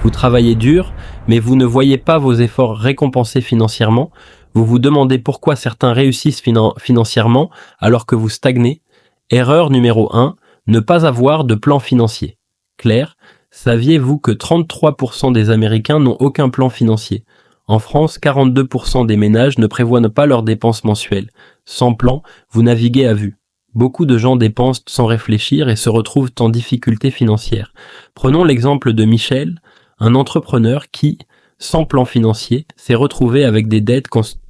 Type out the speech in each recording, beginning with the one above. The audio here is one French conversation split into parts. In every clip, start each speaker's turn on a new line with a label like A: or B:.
A: Vous travaillez dur, mais vous ne voyez pas vos efforts récompensés financièrement. Vous vous demandez pourquoi certains réussissent financièrement alors que vous stagnez. Erreur numéro 1, ne pas avoir de plan financier. Claire, saviez-vous que 33% des Américains n'ont aucun plan financier? En France, 42% des ménages ne prévoient pas leurs dépenses mensuelles. Sans plan, vous naviguez à vue. Beaucoup de gens dépensent sans réfléchir et se retrouvent en difficulté financière. Prenons l'exemple de Michel, un entrepreneur qui, sans plan financier, s'est retrouvé avec des dettes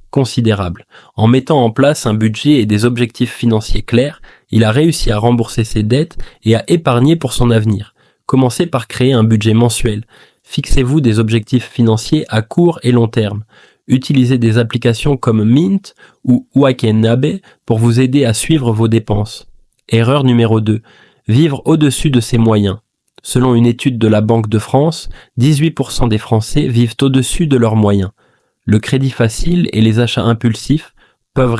A: considérables. En mettant en place un budget et des objectifs financiers clairs, il a réussi à rembourser ses dettes et à épargner pour son avenir. Commencez par créer un budget mensuel. Fixez-vous des objectifs financiers à court et long terme. Utilisez des applications comme Mint ou Wakainabe pour vous aider à suivre vos dépenses. Erreur numéro 2. Vivre au-dessus de ses moyens. Selon une étude de la Banque de France, 18% des Français vivent au-dessus de leurs moyens. Le crédit facile et les achats impulsifs peuvent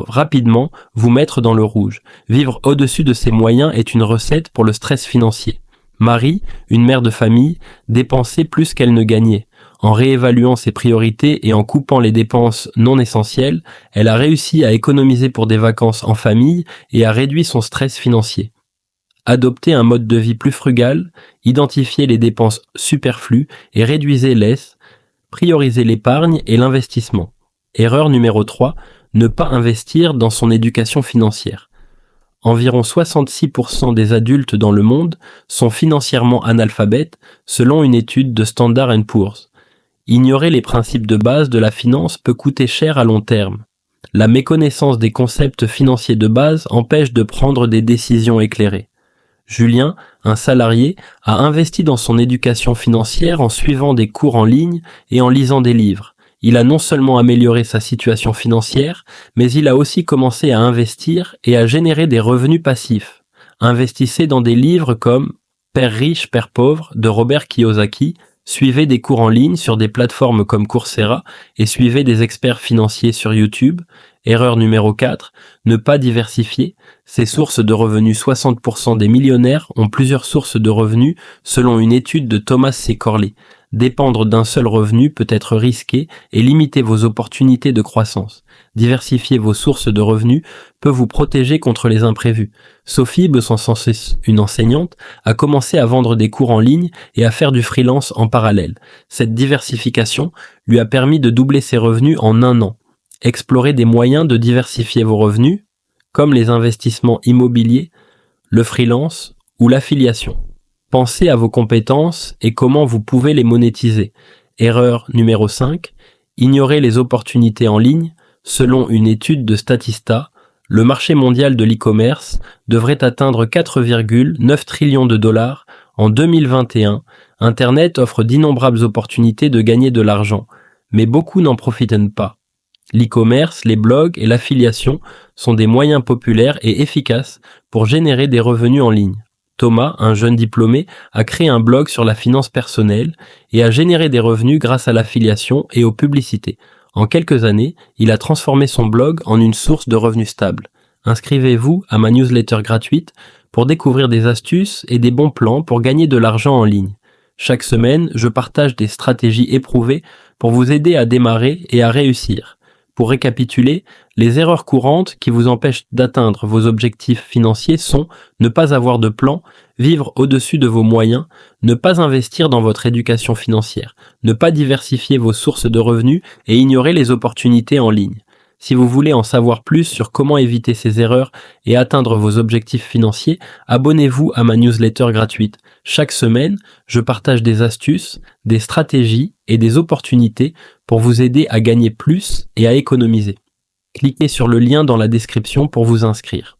A: rapidement vous mettre dans le rouge. Vivre au-dessus de ses moyens est une recette pour le stress financier. Marie, une mère de famille, dépensait plus qu'elle ne gagnait. En réévaluant ses priorités et en coupant les dépenses non essentielles, elle a réussi à économiser pour des vacances en famille et a réduit son stress financier. Adoptez un mode de vie plus frugal, identifiez les dépenses superflues et réduisez-les, priorisez l'épargne et l'investissement. Erreur numéro 3, ne pas investir dans son éducation financière. Environ 66% des adultes dans le monde sont financièrement analphabètes selon une étude de Standard & Poor's. Ignorer les principes de base de la finance peut coûter cher à long terme. La méconnaissance des concepts financiers de base empêche de prendre des décisions éclairées. Julien, un salarié, a investi dans son éducation financière en suivant des cours en ligne et en lisant des livres. Il a non seulement amélioré sa situation financière, mais il a aussi commencé à investir et à générer des revenus passifs. Investissez dans des livres comme Père riche, Père pauvre de Robert Kiyosaki, suivez des cours en ligne sur des plateformes comme Coursera et suivez des experts financiers sur YouTube. Erreur numéro 4, ne pas diversifier ses sources de revenus. 60% des millionnaires ont plusieurs sources de revenus selon une étude de Thomas C. Corley. Dépendre d'un seul revenu peut être risqué et limiter vos opportunités de croissance. Diversifier vos sources de revenus peut vous protéger contre les imprévus. Sophie Besson-Sensé, une enseignante, a commencé à vendre des cours en ligne et à faire du freelance en parallèle. Cette diversification lui a permis de doubler ses revenus en 1 an. Explorez des moyens de diversifier vos revenus, comme les investissements immobiliers, le freelance ou l'affiliation. Pensez à vos compétences et comment vous pouvez les monétiser. Erreur numéro 5, ignorez les opportunités en ligne. Selon une étude de Statista, le marché mondial de l'e-commerce devrait atteindre 4,9 trillions de dollars en 2021. Internet offre d'innombrables opportunités de gagner de l'argent, mais beaucoup n'en profitent pas. L'e-commerce, les blogs et l'affiliation sont des moyens populaires et efficaces pour générer des revenus en ligne. Thomas, un jeune diplômé, a créé un blog sur la finance personnelle et a généré des revenus grâce à l'affiliation et aux publicités. En quelques années, il a transformé son blog en une source de revenus stable. Inscrivez-vous à ma newsletter gratuite pour découvrir des astuces et des bons plans pour gagner de l'argent en ligne. Chaque semaine, je partage des stratégies éprouvées pour vous aider à démarrer et à réussir. Pour récapituler, les erreurs courantes qui vous empêchent d'atteindre vos objectifs financiers sont ne pas avoir de plan, vivre au-dessus de vos moyens, ne pas investir dans votre éducation financière, ne pas diversifier vos sources de revenus et ignorer les opportunités en ligne. Si vous voulez en savoir plus sur comment éviter ces erreurs et atteindre vos objectifs financiers, abonnez-vous à ma newsletter gratuite. Chaque semaine, je partage des astuces, des stratégies et des opportunités pour vous aider à gagner plus et à économiser. Cliquez sur le lien dans la description pour vous inscrire.